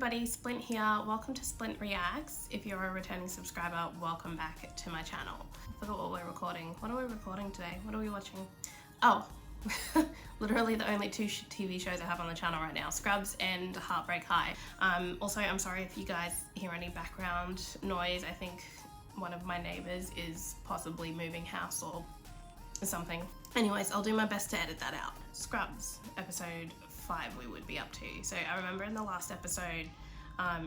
everybody, Splint here. Welcome to Splint Reacts. If you're a returning subscriber, welcome back to my channel. I forgot what we're recording. What are we recording today? What are we watching? Oh, literally the only two TV shows I have on the channel right now, Scrubs and Heartbreak High. Also, I'm sorry if you guys hear any background noise. I think one of my neighbors is possibly moving house or something. Anyways, I'll do my best to edit that out. Scrubs, episode 5 we would be up to. So I remember in the last episode,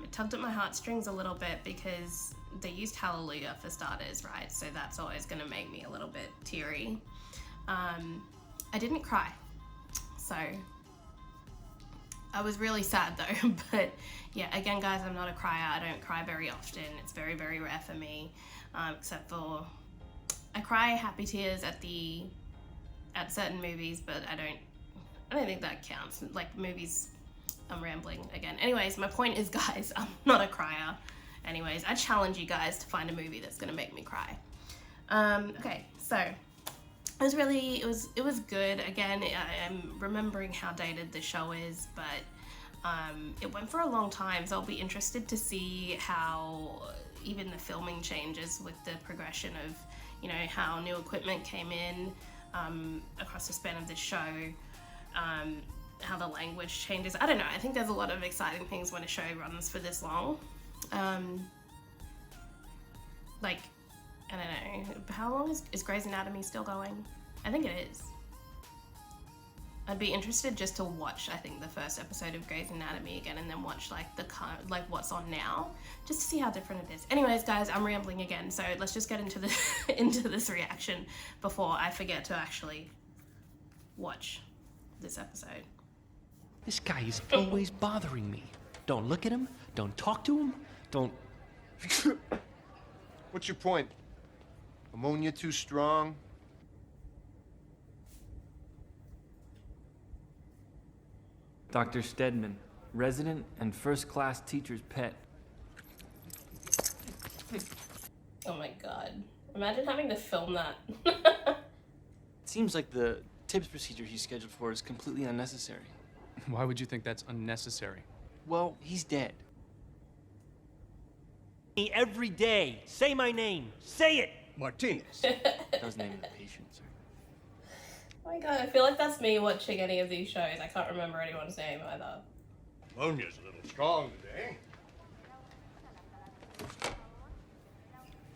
it tugged at my heartstrings a little bit because they used Hallelujah for starters, right? So that's always gonna make me a little bit teary. I didn't cry, so I was really sad though. But yeah, again guys, I'm not a crier. I don't cry very often. It's very, very rare for me, except for I cry happy tears at certain movies, but I don't think that counts. Like movies, I'm rambling again. Anyways, my point is, guys, I'm not a crier. Anyways, I challenge you guys to find a movie that's gonna make me cry. Okay, so it was good. Again, I'm remembering how dated the show is, but it went for a long time, so I'll be interested to see how even the filming changes with the progression of, you know, how new equipment came in across the span of this show, how the language changes. I don't know, I think there's a lot of exciting things when a show runs for this long. Like, I don't know, how long is Grey's Anatomy still going? I think it is. I'd be interested just to watch, I think, the first episode of Grey's Anatomy again, and then watch like what's on now, just to see how different it is. Anyways, guys, I'm rambling again, so let's just get into the into this reaction before I forget to actually watch this episode. This guy is always bothering me. Don't look at him, don't talk to him, don't... What's your point? Ammonia too strong? Dr. Stedman, resident and first-class teacher's pet. Oh my god. Imagine having to film that. It seems like the TIPS procedure he's scheduled for is completely unnecessary. Why would you think that's unnecessary? Well, he's dead. Every day. Say my name. Say it. Martinez. That was the name of the patient, sir. Oh my god, I feel like that's me watching any of these shows. I can't remember anyone's name either. Ammonia's a little strong today.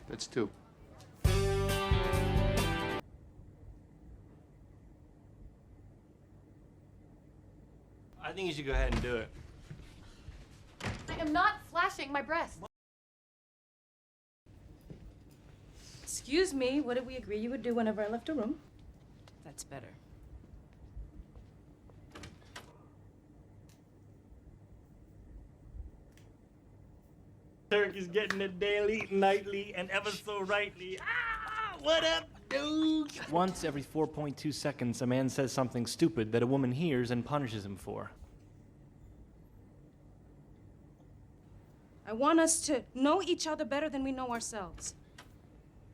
That's 2. I think you should go ahead and do it. I am not flashing my breast. Excuse me, what did we agree you would do whenever I left a room? That's better. Turk is getting it daily, nightly, and ever so rightly. Ah, what up, dude? Once every 4.2 seconds, a man says something stupid that a woman hears and punishes him for. I want us to know each other better than we know ourselves.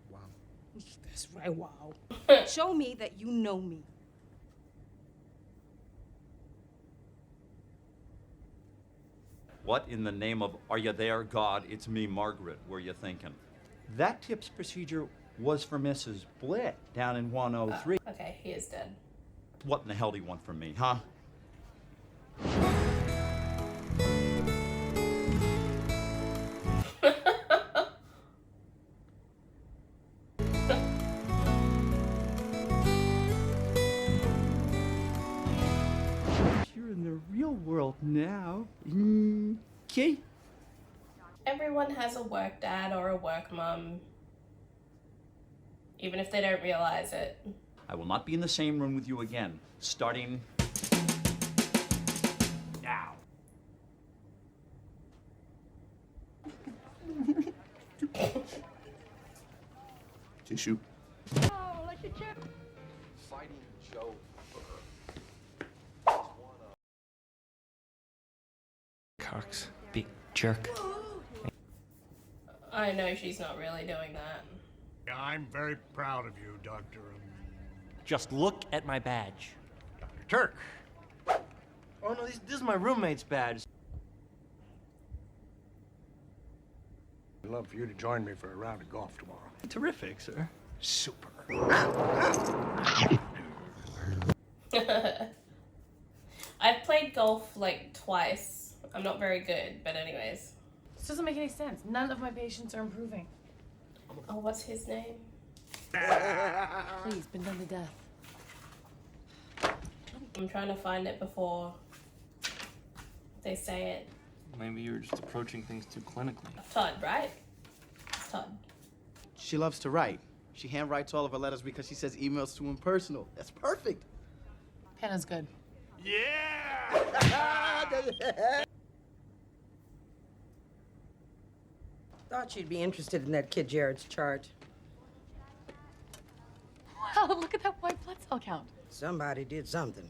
Wow. That's right, wow. Show me that you know me. What in the name of are you there, God? It's me, Margaret. Were you thinking? That TIPS procedure was for Mrs. Blitt down in 103. Okay, he is dead. What in the hell do you want from me, huh? You're in the real world now. Okay? Everyone has a work dad or a work mum, even if they don't realize it. I will not be in the same room with you again, starting now. Tissue. Fighting Joe for her. Cox, big jerk. I know she's not really doing that. I'm very proud of you, Dr. Just look at my badge. Dr. Turk. Oh no, this is my roommate's badge. I'd love for you to join me for a round of golf tomorrow. Terrific, sir. Super. I've played golf like twice. I'm not very good, but anyways. This doesn't make any sense. None of my patients are improving. Oh, what's his name? Please, been done to death. I'm trying to find it before they say it. Maybe you're just approaching things too clinically. Todd, right? It's Todd. She loves to write. She handwrites all of her letters because she says emails too impersonal. That's perfect. Pen is good. Yeah! Thought you'd be interested in that kid Jared's chart. Wow, look at that white blood cell count. Somebody did something.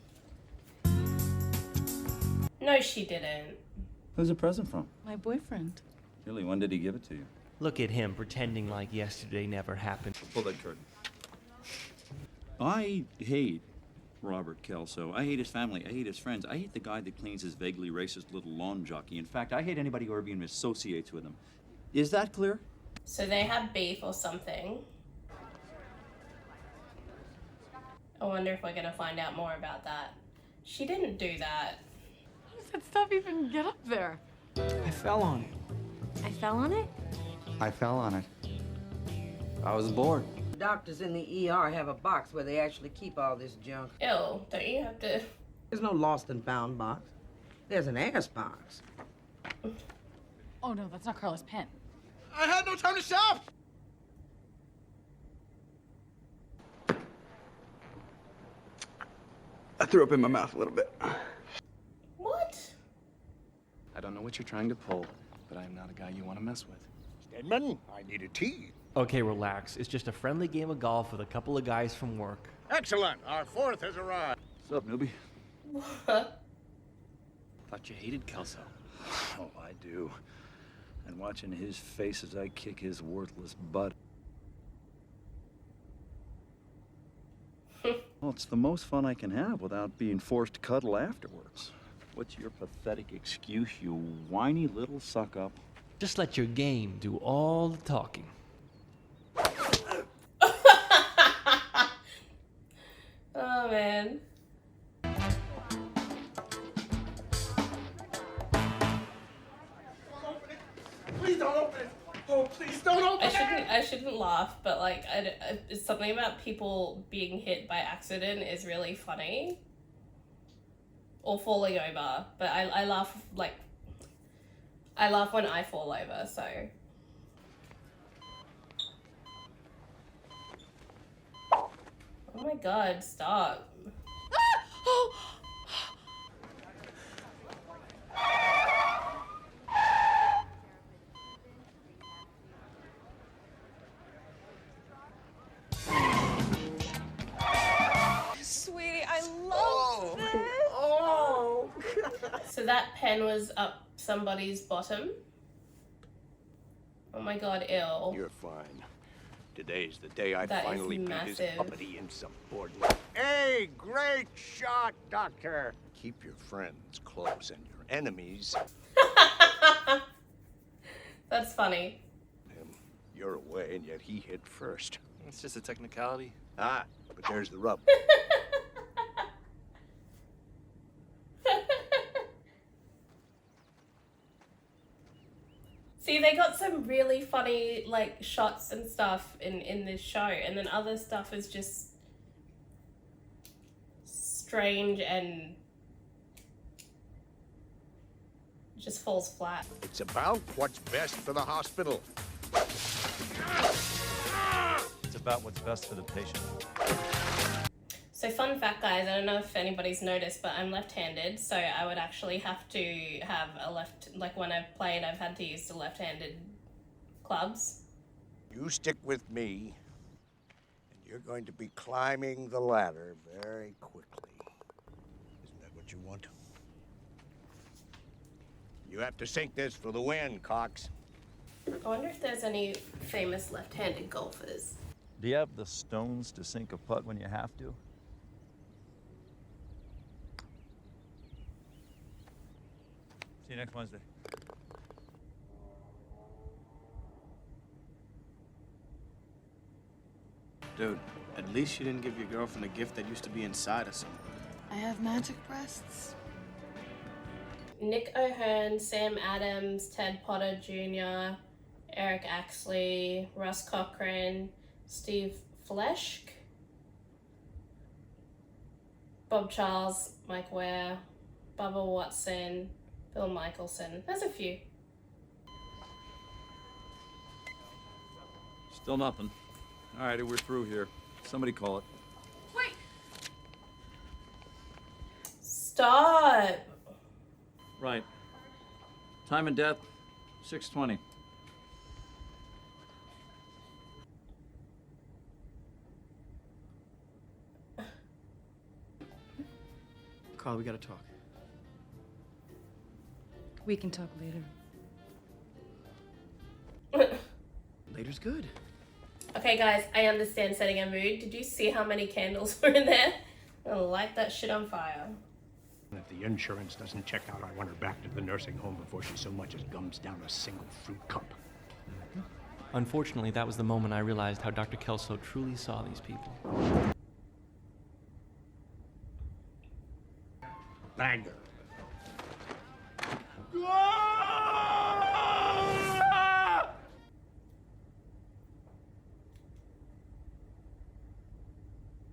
No, she didn't. Who's the present from? My boyfriend. Really, when did he give it to you? Look at him pretending like yesterday never happened. Pull that curtain. I hate Robert Kelso. I hate his family. I hate his friends. I hate the guy that cleans his vaguely racist little lawn jockey. In fact, I hate anybody who ever even associates with him. Is that clear? So they had beef or something. I wonder if we're gonna find out more about that. She didn't do that. How does that stuff even get up there? I fell on it. I fell on it? I fell on it. I was bored. Doctors in the ER have a box where they actually keep all this junk. Ew, don't you have to... There's no lost and found box. There's an ass box. Oh no, that's not Carla's pen. I had no time to shop! I threw up in my mouth a little bit. What? I don't know what you're trying to pull, but I am not a guy you want to mess with. Stedman, I need a tea. Okay, relax. It's just a friendly game of golf with a couple of guys from work. Excellent. Our fourth has arrived. What's up, newbie? What? Thought you hated Kelso. Oh, I do. And watching his face as I kick his worthless butt. Well, it's the most fun I can have without being forced to cuddle afterwards. What's your pathetic excuse, you whiny little suck-up? Just let your game do all the talking. Oh, man. Please don't open it! Oh, please don't open it! I shouldn't laugh, but like, it's something about people being hit by accident is really funny. Or falling over, but I laugh, like, I laugh when I fall over, so. Oh my god, stop. Sweetie, I love this. Oh! So that pen was up somebody's bottom? Oh my god, ill. You're fine. Today's the day I That is finally beat his massive. uppity insubordinate. Hey, great shot, Doctor. Keep your friends close and your enemies. That's funny. You're away, and yet he hit first. It's just a technicality. Ah, but there's the rub. See, they got some really funny, like, shots and stuff in this show, and then other stuff is just strange and just falls flat. It's about what's best for the hospital. It's about what's best for the patient. So fun fact, guys, I don't know if anybody's noticed, but I'm left-handed, so I would actually have to have a like when I've played, I've had to use the left-handed clubs. You stick with me, and you're going to be climbing the ladder very quickly. Isn't that what you want? You have to sink this for the win, Cox. I wonder if there's any famous left-handed golfers. Do you have the stones to sink a putt when you have to? See you next Wednesday. Dude, at least you didn't give your girlfriend a gift that used to be inside of someone. I have magic breasts. Nick O'Hearn, Sam Adams, Ted Potter Jr., Eric Axley, Russ Cochran, Steve Fleschk, Bob Charles, Mike Ware, Bubba Watson, Bill Michelson. There's a few. Still nothing. All right, we're through here. Somebody call it. Wait! Stop! Right. Time and death, 6:20. Carl, we gotta talk. We can talk later. Later's good. Okay guys, I understand setting a mood. Did you see how many candles were in there? I'm gonna light that shit on fire. If the insurance doesn't check out, I want her back to the nursing home before she so much as gums down a single fruit cup. Unfortunately, that was the moment I realized how Dr. Kelso truly saw these people. Banger.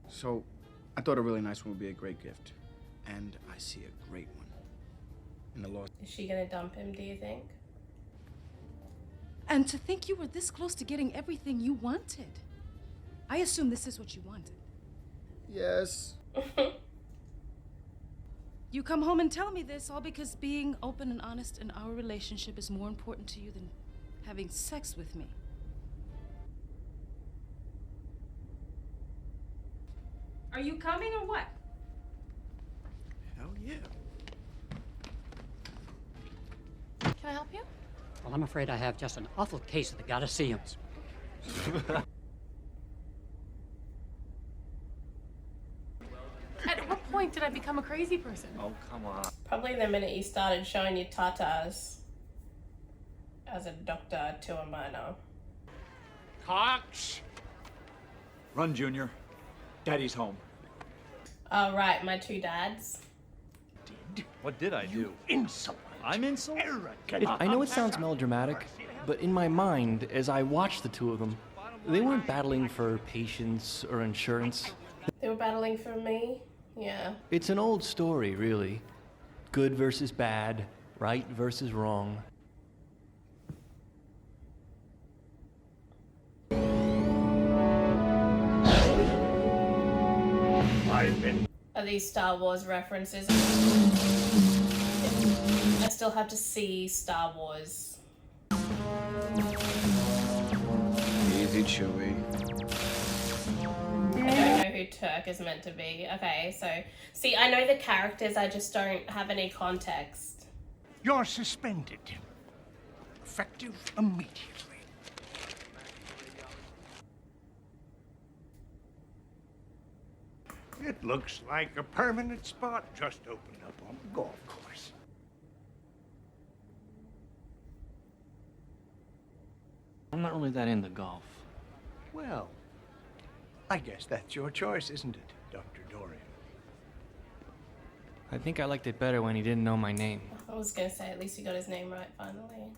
So, I thought a really nice one would be a great gift. And I see a great one. In the law. Is she gonna dump him, do you think? And to think you were this close to getting everything you wanted. I assume this is what you wanted. Yes. You come home and tell me this all because being open and honest in our relationship is more important to you than having sex with me. Are you coming or what? Hell yeah. Can I help you? Well, I'm afraid I have just an awful case of the gotta see him. At what point did I become a crazy person? Oh, come on. Probably the minute you started showing your tatas as a doctor to a minor. Cox! Run, Junior. Daddy's home. Oh right, my two dads. What did I do? Insult. I'm insulted? I know it sounds melodramatic, but in my mind, as I watched the two of them, they weren't battling for patience or insurance. They were battling for me? Yeah. It's an old story, really. Good versus bad, right versus wrong. Are these Star Wars references? I still have to see Star Wars. Easy, Chewie. I don't know who Turk is meant to be. Okay, so... See, I know the characters, I just don't have any context. You're suspended. Effective immediately. It looks like a permanent spot just opened up on the golf course. I'm not really that into golf. Well, I guess that's your choice, isn't it, Dr. Dorian? I think I liked it better when he didn't know my name. I was gonna say, at least you got his name right, finally.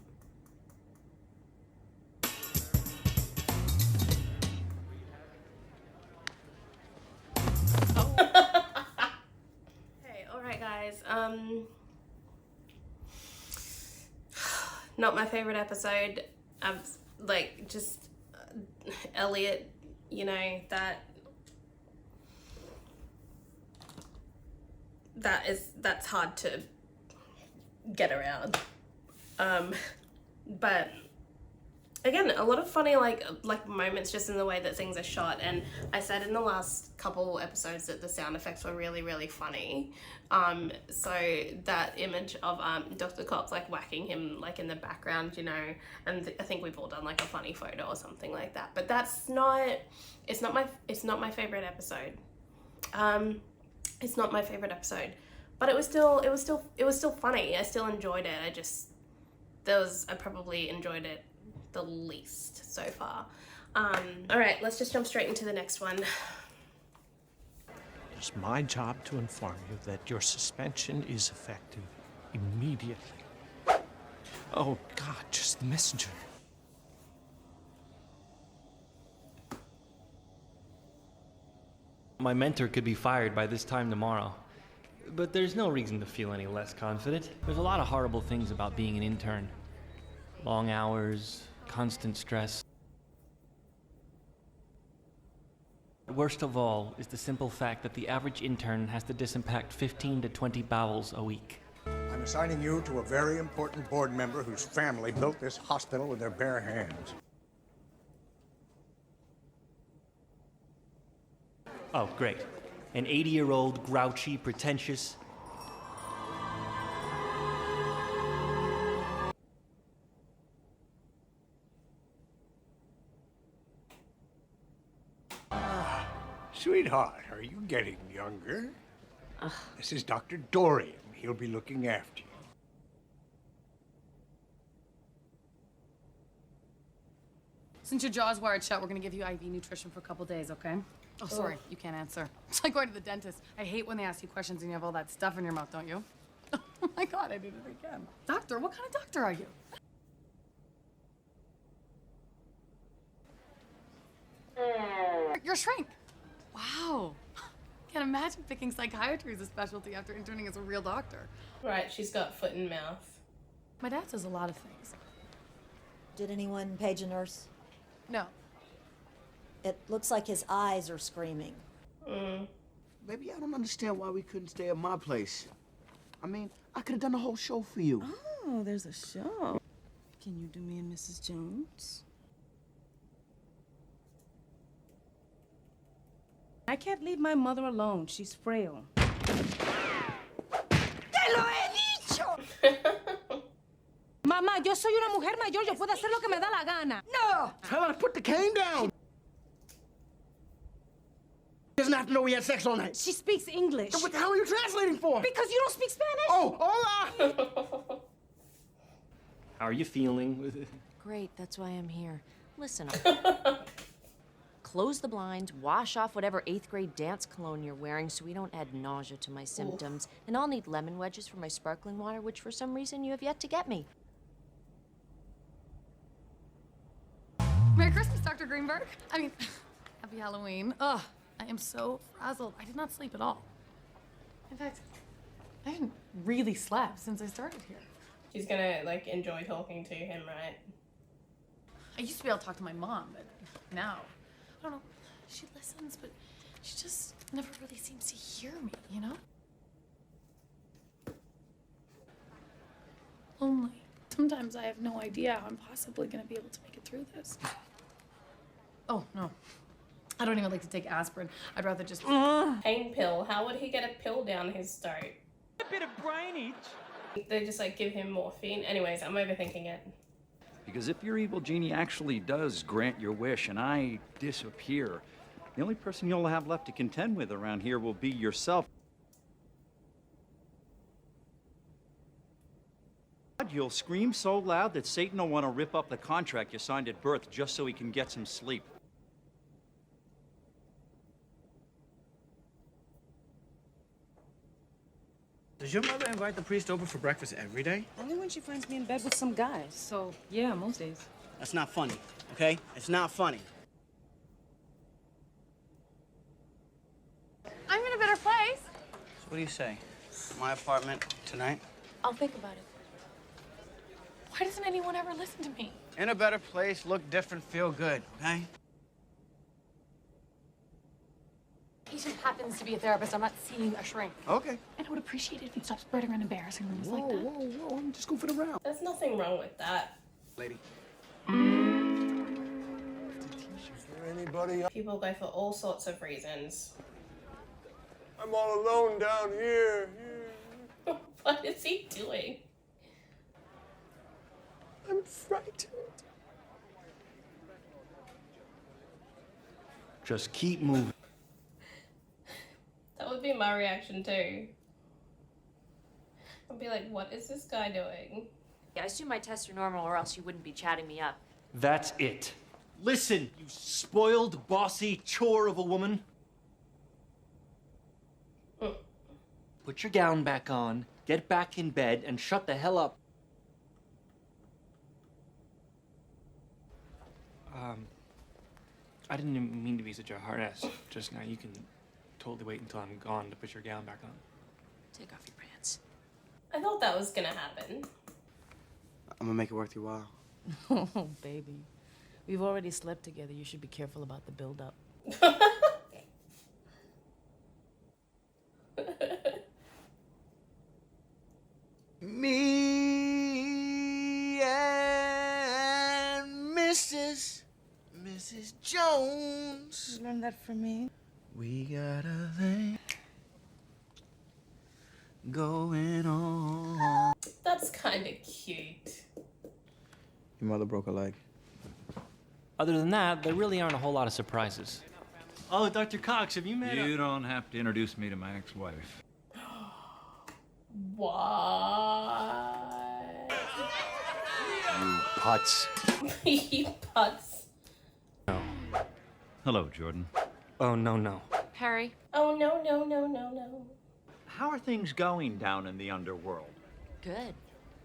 Hey, alright guys, not my favorite episode. Like, just Elliot, you know, that's hard to get around. But again, a lot of funny like moments just in the way that things are shot. And I said in the last couple episodes that the sound effects were really, really funny. So that image of Dr. Cox like whacking him like in the background, you know, and I think we've all done like a funny photo or something like that. But it's not my favorite episode. It's not my favorite episode, but it was still funny. I still enjoyed it. I probably enjoyed it the least so far. All right, let's just jump straight into the next one. It's my job to inform you that your suspension is effective immediately. Oh, God, just the messenger. My mentor could be fired by this time tomorrow. But there's no reason to feel any less confident. There's a lot of horrible things about being an intern. Long hours, constant stress. Worst of all is the simple fact that the average intern has to disimpact 15 to 20 bowels a week. I'm assigning you to a very important board member whose family built this hospital with their bare hands. Oh, great. An 80-year-old, grouchy, pretentious... Sweetheart, are you getting younger? This is Dr. Dorian. He'll be looking after you. Since your jaw's wired shut, we're gonna give you IV nutrition for a couple days, okay? Oh, sorry, you can't answer. It's like going to the dentist. I hate when they ask you questions and you have all that stuff in your mouth, don't you? Oh my God, I did it again. Doctor, what kind of doctor are you? You're a shrink. Wow. Can't imagine picking psychiatry as a specialty after interning as a real doctor. Right, she's got foot and mouth. My dad says a lot of things. Did anyone page a nurse? No. It looks like his eyes are screaming. Baby, I don't understand why we couldn't stay at my place. I mean, I could have done the whole show for you. Oh, there's a show. Can you do me and Mrs. Jones? I can't leave my mother alone. She's frail. ¡Te lo he dicho! Mamá, yo soy una mujer mayor. Yo puedo hacer lo que me da la gana. No! Tell her to put the cane down! Doesn't have to know we had sex all night. She speaks English. Then what the hell are you translating for? Because you don't speak Spanish. Oh, hola! How are you feeling? Great, that's why I'm here. Listen, close the blinds, wash off whatever 8th grade dance cologne you're wearing so we don't add nausea to my symptoms. And I'll need lemon wedges for my sparkling water, which for some reason you have yet to get me. Merry Christmas, Dr. Greenberg. I mean, happy Halloween. Ugh, I am so frazzled. I did not sleep at all. In fact, I haven't really slept since I started here. She's gonna, like, enjoy talking to him, right? I used to be able to talk to my mom, but now, I don't know, she listens, but she just never really seems to hear me, you know? Lonely. Sometimes I have no idea how I'm possibly gonna be able to make it through this. Oh, no. I don't even like to take aspirin. I'd rather just... Pain pill. How would he get a pill down his throat? A bit of brainage. They just, like, give him morphine. Anyways, I'm overthinking it. Because if your evil genie actually does grant your wish and I disappear, the only person you'll have left to contend with around here will be yourself. You'll scream so loud that Satan will want to rip up the contract you signed at birth just so he can get some sleep. Does your mother invite the priest over for breakfast every day? Only when she finds me in bed with some guys. So, yeah, most days. That's not funny, okay? It's not funny. I'm in a better place. So what do you say? My apartment tonight? I'll think about it. Why doesn't anyone ever listen to me? In a better place, look different, feel good, okay? He just happens to be a therapist. I'm not seeing a shrink. Okay. And I would appreciate it if you'd stop spreading around embarrassing rumors like that. Whoa, I'm just goofing around. There's nothing wrong with that. Lady. Is there anybody else? People go for all sorts of reasons. I'm all alone down here. What is he doing? I'm frightened. Just keep moving. That would be my reaction too. I'd be like, what is this guy doing? Yeah, I assume my tests are normal or else you wouldn't be chatting me up. That's it. Listen, you spoiled, bossy chore of a woman. Put your gown back on, get back in bed, and shut the hell up. I didn't even mean to be such a hard ass just now. You can totally wait until I'm gone to put your gown back on. Take off your pants. I thought that was gonna happen. I'm gonna make it worth your while. Oh, baby. We've already slept together. You should be careful about the build-up. Me and Mrs. Jones. You learned that from me? We got a thing going on. That's kind of cute. Your mother broke a leg. Other than that, there really aren't a whole lot of surprises. Oh, Dr. Cox, have you met You don't have to introduce me to my ex-wife. What? You putz. He putz. No. Hello, Jordan. Oh, no. Harry? Oh, no, no, no, no, no. How are things going down in the underworld? Good.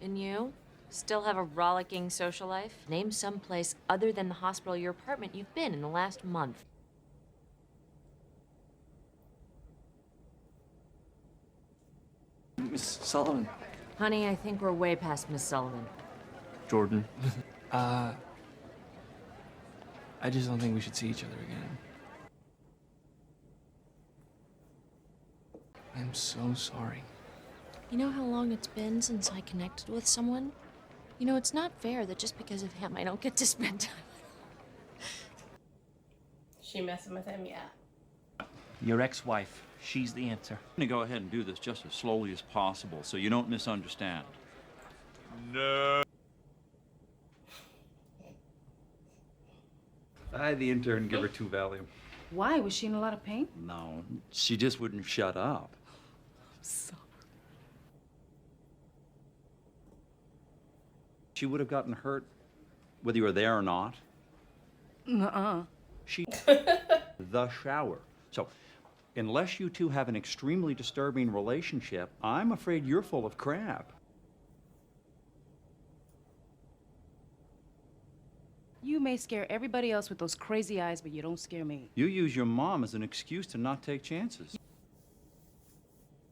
And you? Still have a rollicking social life? Name some place other than the hospital or your apartment you've been in the last month. Miss Sullivan. Honey, I think we're way past Miss Sullivan. Jordan. I just don't think we should see each other again. I'm so sorry. You know how long it's been since I connected with someone? You know, it's not fair that just because of him I don't get to spend time with him. She messing with him, yeah. Your ex-wife. She's the answer. I'm gonna go ahead and do this just as slowly as possible so you don't misunderstand. No. I had the intern give her 2 Valium. Why? Was she in a lot of pain? No, she just wouldn't shut up. So. She would have gotten hurt whether you were there or not. Nuh-uh. She the shower. So, unless you two have an extremely disturbing relationship, I'm afraid you're full of crap. You may scare everybody else with those crazy eyes, but you don't scare me. You use your mom as an excuse to not take chances.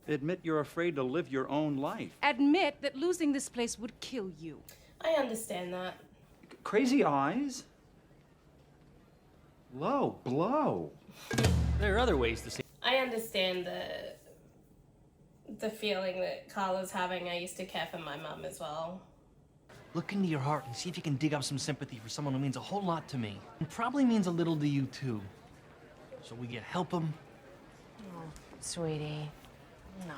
Admit you're afraid to live your own life. Admit that losing this place would kill you. I understand that. Crazy eyes? Low blow. There are other ways to see. I understand the feeling that Carla's having. I used to care for my mum as well. Look into your heart and see if you can dig up some sympathy for someone who means a whole lot to me. And probably means a little to you, too. So we can help him. Oh, sweetie. No.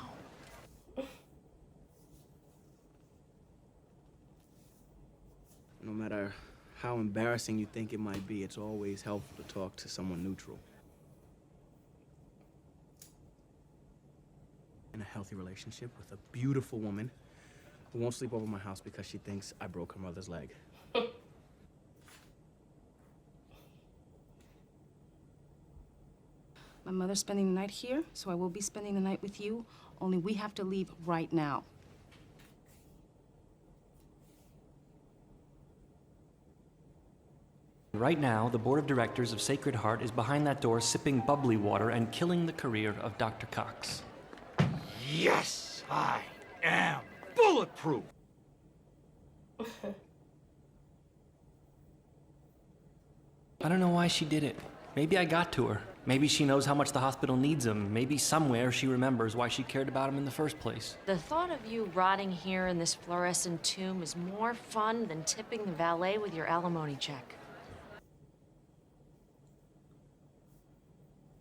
No matter how embarrassing you think it might be, it's always helpful to talk to someone neutral. In a healthy relationship with a beautiful woman who won't sleep over my house because she thinks I broke her mother's leg. My mother's spending the night here, so I will be spending the night with you, only we have to leave right now. Right now, the board of directors of Sacred Heart is behind that door sipping bubbly water and killing the career of Dr. Cox. Yes, I am bulletproof. I don't know why she did it. Maybe I got to her. Maybe she knows how much the hospital needs him. Maybe somewhere she remembers why she cared about him in the first place. The thought of you rotting here in this fluorescent tomb is more fun than tipping the valet with your alimony check.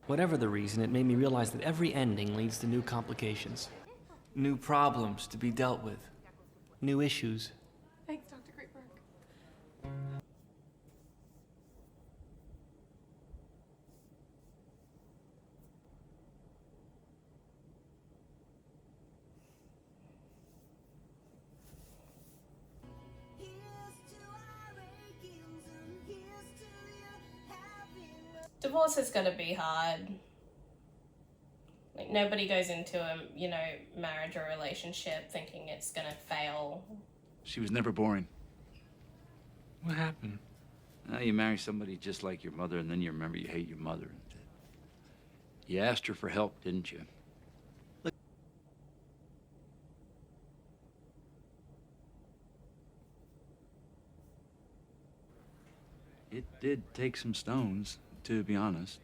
Whatever the reason, it made me realize that every ending leads to new complications. New problems to be dealt with. New issues. Thanks, Dr. Greatberg. divorce is gonna be hard. Like, nobody goes into a, you know, marriage or relationship thinking it's gonna fail. She was never boring. What happened? You marry somebody just like your mother, and then you remember you hate your mother. You asked her for help, didn't you? It did take some stones, to be honest.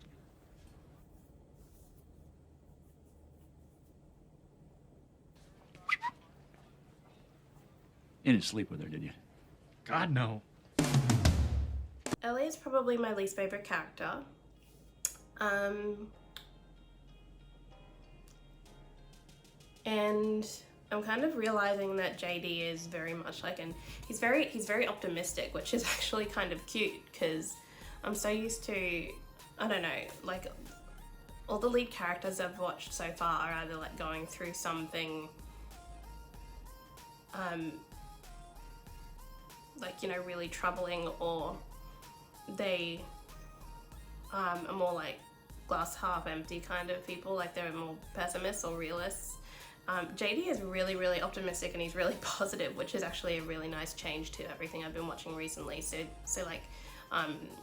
You didn't sleep with her, did you? God, no. Ellie is probably my least favorite character. And I'm kind of realizing that JD is very much like he's very optimistic, which is actually kind of cute because I'm so used to, I don't know, like all the lead characters I've watched so far are either like going through something like, you know, really troubling, or they are more like glass half empty kind of people, like they're more pessimists or realists. JD is really, really optimistic and he's really positive, which is actually a really nice change to everything I've been watching recently. So like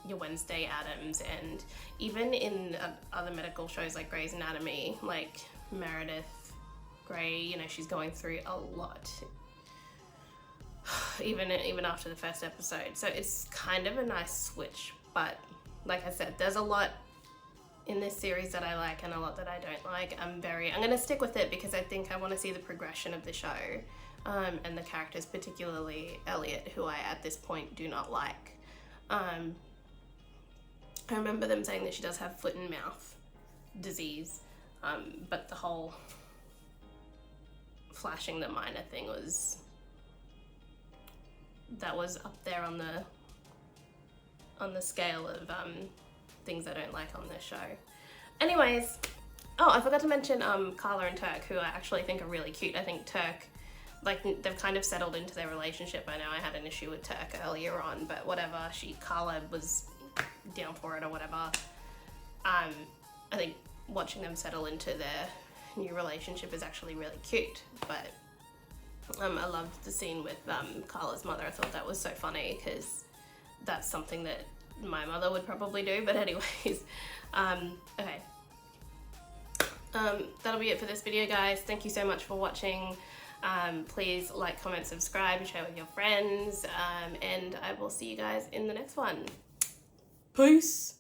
your Wednesday Addams, and even in other medical shows like Grey's Anatomy, like Meredith Grey, you know, she's going through a lot. even after the first episode. So it's kind of a nice switch, but like I said, there's a lot in this series that I like and a lot that I don't like. I'm gonna stick with it because I think I want to see the progression of the show, and the characters, particularly Elliot, who I at this point do not like. I remember them saying that she does have foot and mouth disease, but the whole flashing the minor thing was up there on the scale of things I don't like on this show. Anyways, oh, I forgot to mention Carla and Turk, who I actually think are really cute. I think Turk, like, they've kind of settled into their relationship. I know I had an issue with Turk earlier on, but whatever, Carla was down for it or whatever. I think watching them settle into their new relationship is actually really cute, but I loved the scene with Carla's mother. I thought that was so funny because that's something that my mother would probably do, but anyways, okay. That'll be it for this video, guys. Thank you so much for watching. Please like, comment, subscribe, and share with your friends, and I will see you guys in the next one. Peace!